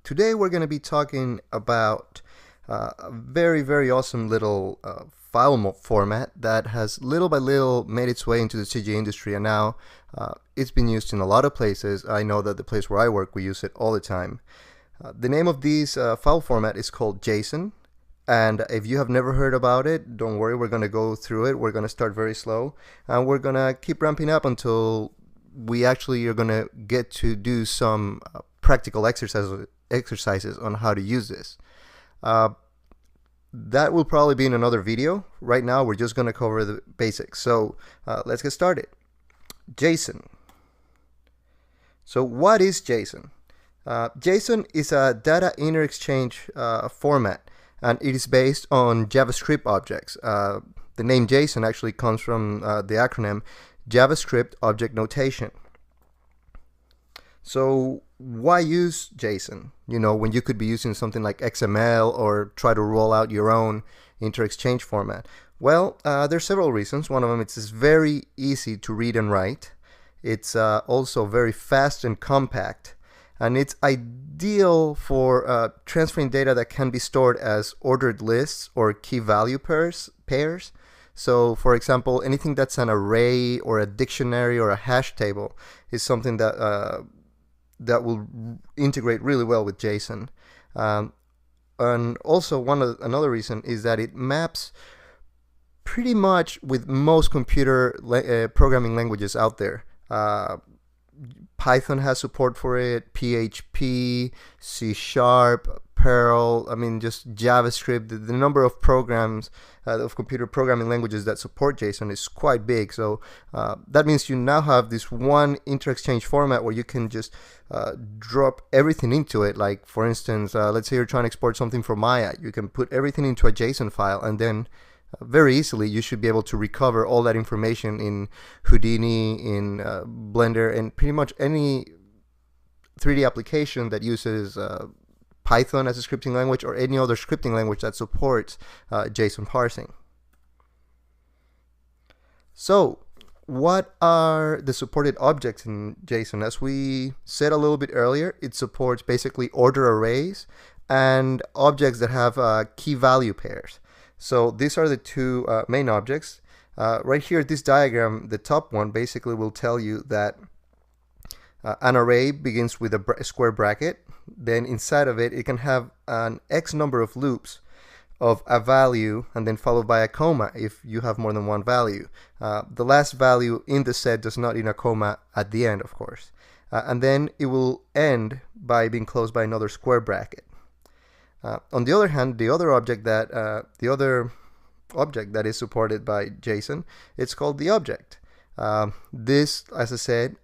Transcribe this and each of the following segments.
Today we're going to be talking about a very awesome little format that has little by little made its way into the CG industry, and now it's been used in a lot of places. I know that the place where I work, we use it all the time. The name of this file format is called JSON, and if you have never heard about it, don't worry, we're going to go through it. We're going to start very slow, and we're going to keep ramping up until we actually are going to get to do some practical exercises on how to use this. That will probably be in another video. Right now we're just going to cover the basics. So let's get started. JSON. So what is JSON? JSON is a data inter-exchange format, and it is based on JavaScript objects. The name JSON actually comes from the acronym JavaScript Object Notation. So why use JSON? You know, when you could be using something like XML or try to roll out your own inter-exchange format. Well, there's several reasons. One of them, it's very easy to read and write. It's also very fast and compact, and it's ideal for transferring data that can be stored as ordered lists or key value pairs. So, for example, anything that's an array or a dictionary or a hash table is something that that will integrate really well with JSON. And also another reason is that it maps pretty much with most computer programming languages out there. Python has support for it, PHP, C#, Perl, I mean just JavaScript. The number of programs of computer programming languages that support JSON is quite big. So that means you now have this one inter-exchange format where you can just drop everything into it. Like for instance, let's say you're trying to export something from Maya. You can put everything into a JSON file, and then very easily you should be able to recover all that information in Houdini, in Blender, and pretty much any 3D application that uses Python as a scripting language or any other scripting language that supports JSON parsing. So what are the supported objects in JSON? As we said a little bit earlier, it supports basically order arrays and objects that have key value pairs. So these are the two main objects. Right here, this diagram, the top one, basically will tell you that an array begins with a square bracket. Then inside of it, it can have an X number of loops of a value and then followed by a comma if you have more than one value. The last value in the set does not need a comma at the end, of course. And then it will end by being closed by another square bracket. On the other hand, the other object that is supported by JSON, it's called the object. This, as I said,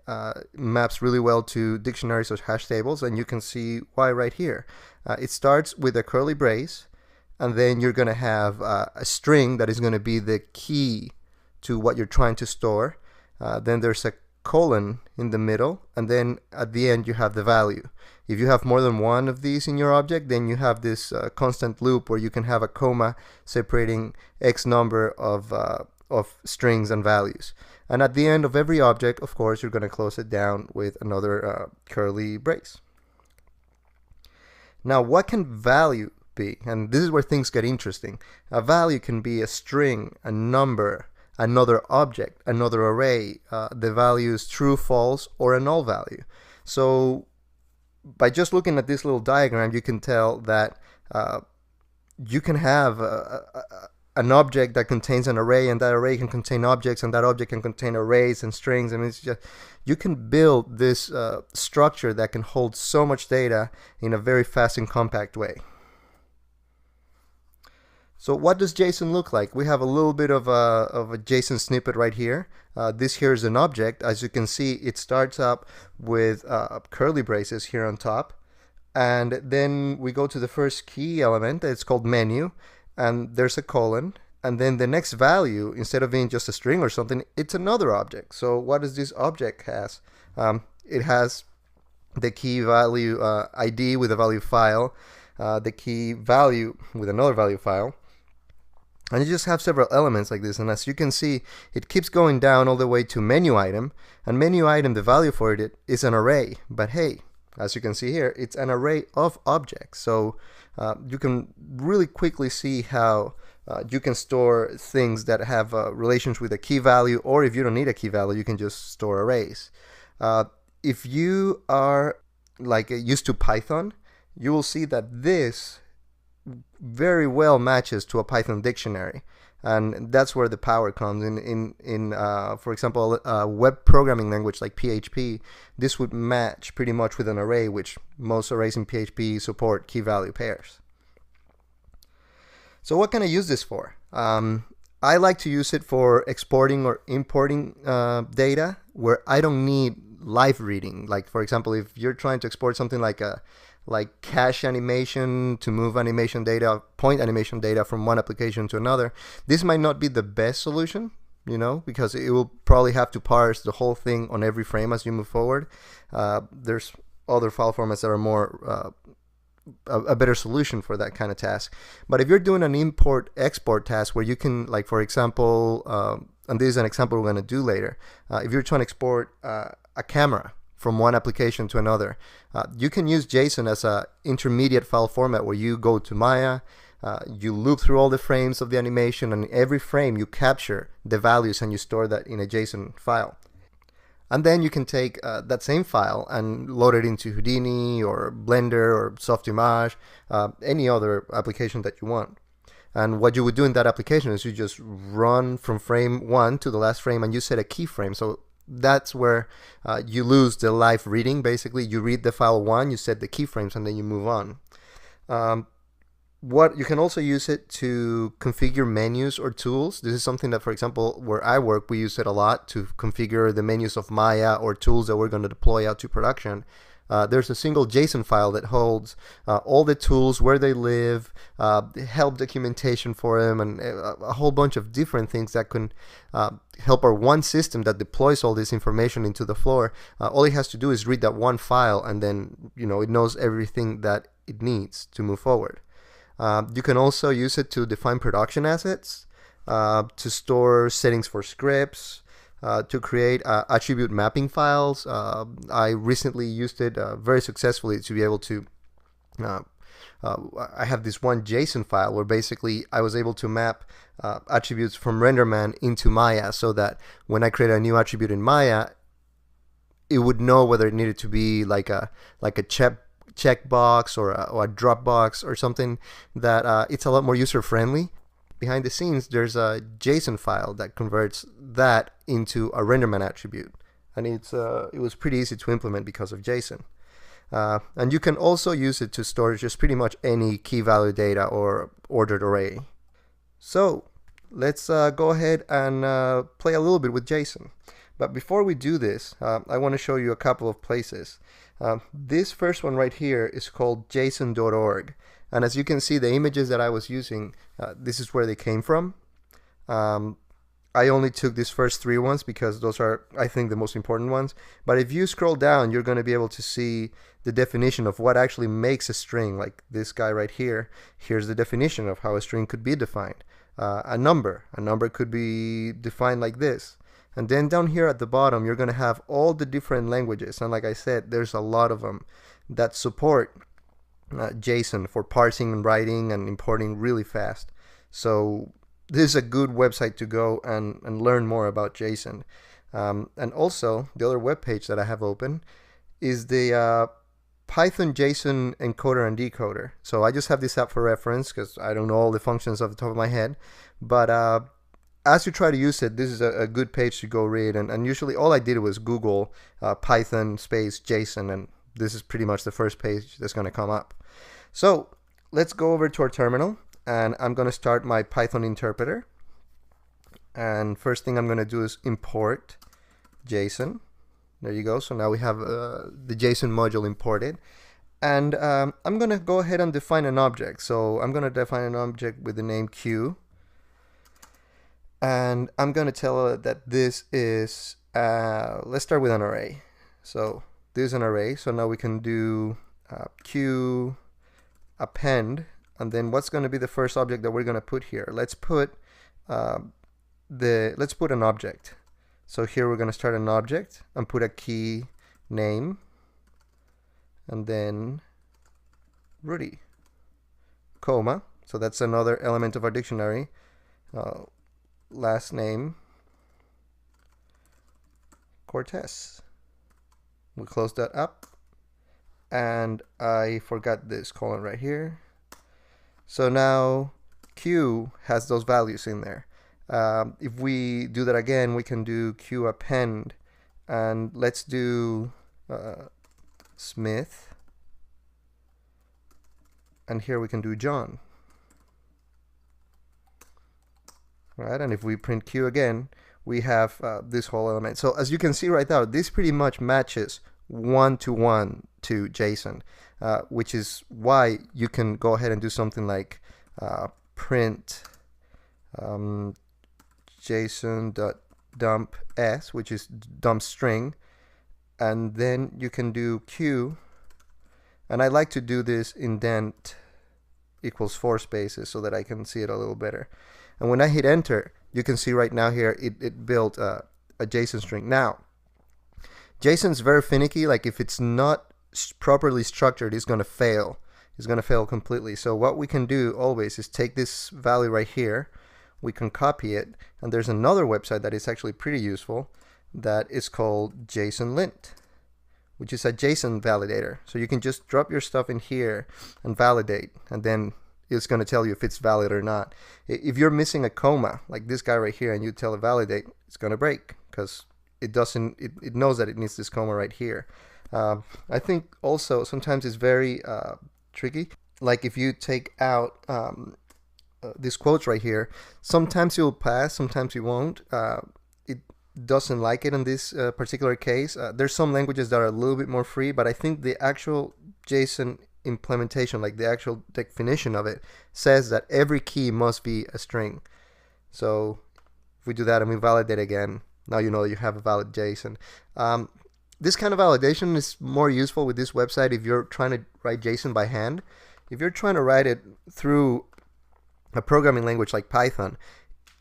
maps really well to dictionaries or hash tables, and you can see why right here. It starts with a curly brace, and then you're going to have a string that is going to be the key to what you're trying to store. Then there's a colon in the middle, and then at the end you have the value. If you have more than one of these in your object, then you have this constant loop where you can have a comma separating X number of strings and values. And at the end of every object, of course, you're going to close it down with another curly brace. Now, what can value be? And this is where things get interesting. A value can be a string, a number, another object, another array. The value is true, false, or a null value. So by just looking at this little diagram, you can tell that you can have an object that contains an array, and that array can contain objects, and that object can contain arrays and strings. I mean, it's just, you can build this structure that can hold so much data in a very fast and compact way. So what does JSON look like? We have a little bit of a JSON snippet right here. This here is an object. As you can see, it starts up with curly braces here on top. And then we go to the first key element. It's called menu. And there's a colon. And then the next value, instead of being just a string or something, it's another object. So what does this object has? It has the key value ID with a value file, the key value with another value file. And you just have several elements like this, and as you can see, it keeps going down all the way to menu item, and menu item, the value for it is an array. But hey, As you can see here, it's an array of objects. So you can really quickly see how you can store things that have relations with a key value, or if you don't need a key value, you can just store arrays. If you are like used to Python, you will see that this very well matches to a Python dictionary, and that's where the power comes in. For example, a web programming language like PHP, this would match pretty much with an array, which most arrays in PHP support key value pairs. So what can I use this for? I like to use it for exporting or importing data where I don't need live reading. Like, for example, if you're trying to export something like cache animation to move animation data, point animation data from one application to another, this might not be the best solution, you know, because it will probably have to parse the whole thing on every frame as you move forward. There's other file formats that are more a better solution for that kind of task. But if you're doing an import-export task where you can, like, for example, and this is an example we're going to do later, if you're trying to export a camera from one application to another, you can use JSON as an intermediate file format where you go to Maya, you loop through all the frames of the animation, and every frame you capture the values and you store that in a JSON file. And then you can take that same file and load it into Houdini or Blender or Softimage, any other application that you want. And what you would do in that application is you just run from frame 1 to the last frame and you set a keyframe. So that's where you lose the live reading. Basically, you read the file 1, you set the keyframes, and then you move on. What you can also use it to configure menus or tools. This is something that, for example, where I work, we use it a lot to configure the menus of Maya or tools that we're going to deploy out to production. There's a single JSON file that holds all the tools, where they live, help documentation for them, and a whole bunch of different things that can help our one system that deploys all this information into the floor. All it has to do is read that one file, and then it knows everything that it needs to move forward. You can also use it to define production assets, to store settings for scripts, to create attribute mapping files. I recently used it very successfully to be able to I have this one JSON file where basically I was able to map attributes from RenderMan into Maya, so that when I create a new attribute in Maya, it would know whether it needed to be like a checkbox or a drop box or something, that it's a lot more user-friendly. Behind the scenes, there's a JSON file that converts that into a RenderMan attribute, and it was pretty easy to implement because of JSON. And you can also use it to store just pretty much any key value data or ordered array. So let's go ahead and play a little bit with JSON. But before we do this, I want to show you a couple of places. This first one right here is called json.org, and as you can see, the images that I was using, this is where they came from. I only took these first 3 ones because those are, I think, the most important ones. But if you scroll down, you're going to be able to see the definition of what actually makes a string, like this guy right here. Here's the definition of how a string could be defined. A number could be defined like this. And then down here at the bottom, you're going to have all the different languages. And like I said, there's a lot of them that support JSON for parsing and writing and importing really fast. So this is a good website to go and learn more about JSON. And also, the other web page that I have open is the Python JSON encoder and decoder. So I just have this up for reference because I don't know all the functions off the top of my head. But as you try to use it, this is a good page to go read. And usually all I did was Google Python space JSON, and this is pretty much the first page that's going to come up. So let's go over to our terminal, and I'm going to start my Python interpreter. And first thing I'm going to do is import JSON. There you go. So now we have the JSON module imported. And I'm going to go ahead and define an object. So I'm going to define an object with the name Q. And I'm going to tell it that this is, let's start with an array. So this is an array. So now we can do Q append. And then what's going to be the first object that we're going to put here? Let's put an object. So here we're going to start an object and put a key name. and then Rudy, comma. So that's another element of our dictionary. Last name, Cortez. We close that up. And I forgot this colon right here. So now Q has those values in there. If we do that again, we can do Q append. And let's do Smith. And here we can do John. Right, and if we print Q again, we have this whole element. So as you can see right now, this pretty much matches one-to-one to JSON, which is why you can go ahead and do something like print json.dump s, which is dump string, and then you can do Q, and I like to do this indent equals 4 spaces so that I can see it a little better. And when I hit enter, you can see right now here it built a JSON string. Now, JSON's very finicky. Like if it's not properly structured, it's going to fail. It's going to fail completely. So what we can do always is take this value right here. We can copy it. And there's another website that is actually pretty useful that is called json-lint, which is a JSON validator. So you can just drop your stuff in here and validate, and then it's going to tell you if it's valid or not. If you're missing a comma, like this guy right here, and you tell it validate, it's going to break because it doesn't. It knows that it needs this comma right here. I think also sometimes it's very tricky. Like if you take out these quotes right here, sometimes you'll pass, sometimes you won't. It doesn't like it in this particular case. There's some languages that are a little bit more free, but I think the actual JSON implementation, like the actual definition of it, says that every key must be a string. So if we do that and we validate again, now you know you have a valid JSON. This kind of validation is more useful with this website if you're trying to write JSON by hand. If you're trying to write it through a programming language like Python,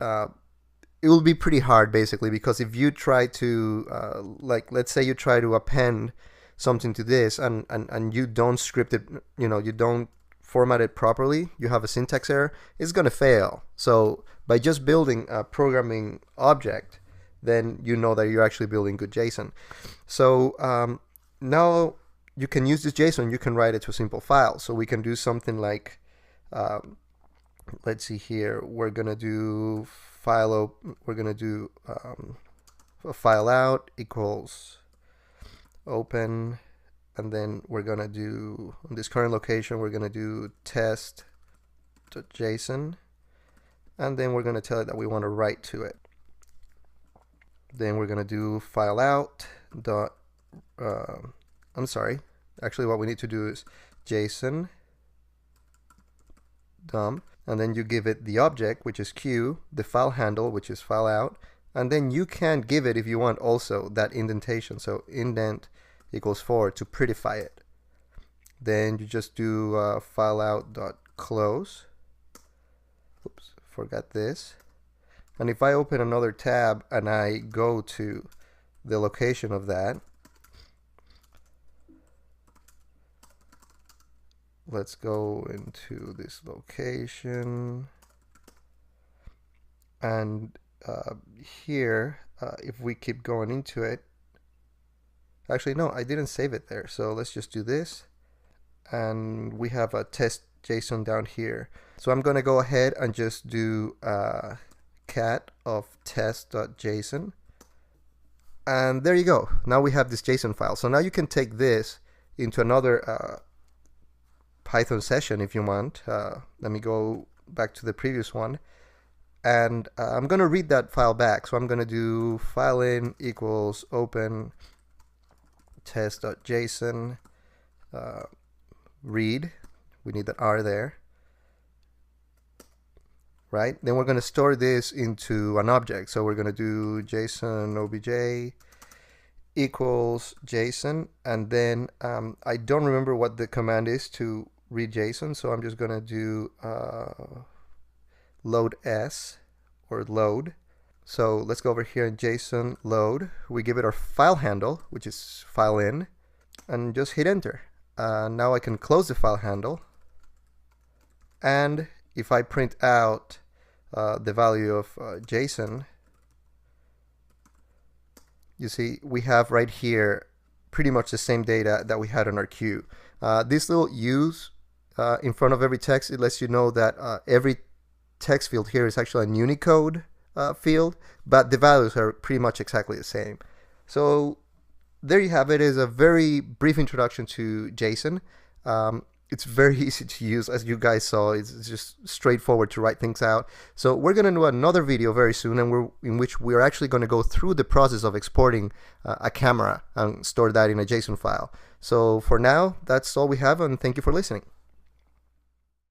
it will be pretty hard basically, because if you try to like let's say you try to append something to this and you don't script it, you know, you don't format it properly, you have a syntax error, it's going to fail. So by just building a programming object, then you know that you're actually building good JSON. So now you can use this JSON, you can write it to a simple file. So we can do something like, let's see here, we're going to do a file out equals open, and then we're going to do, on this current location, we're going to do test.json, and then we're going to tell it that we want to write to it. Then we're going to do file out dot, I'm sorry, actually what we need to do is JSON dump, and then you give it the object, which is Q, the file handle, which is file out, and then you can give it, if you want, also that indentation. So indent equals 4 to prettify it. Then you just do file out dot close. Oops, forgot this. And if I open another tab and I go to the location of that, let's go into this location, and here, if we keep going into it, actually no, I didn't save it there, so let's just do this, and we have a test JSON down here. So I'm going to go ahead and just do cat of test.json, and there you go. Now we have this JSON file. So now you can take this into another Python session if you want. Let me go back to the previous one, and I'm going to read that file back. So I'm going to do file in equals open test.json read. We need that R there, right? Then we're going to store this into an object. So we're going to do JSON obj equals JSON, and then I don't remember what the command is to read JSON, so I'm just going to do load s, or load. So let's go over here in JSON load. We give it our file handle, which is file in, and just hit enter. Now I can close the file handle, and if I print out the value of JSON, you see we have right here pretty much the same data that we had on our queue. This little U's in front of every text, it lets you know that every text field here is actually an Unicode field, but the values are pretty much exactly the same. So there you have it. Is a very brief introduction to JSON. It's very easy to use, as you guys saw. It's just straightforward to write things out. So we're going to do another video very soon, and in which we're actually going to go through the process of exporting a camera and store that in a JSON file. So for now, that's all we have, and thank you for listening.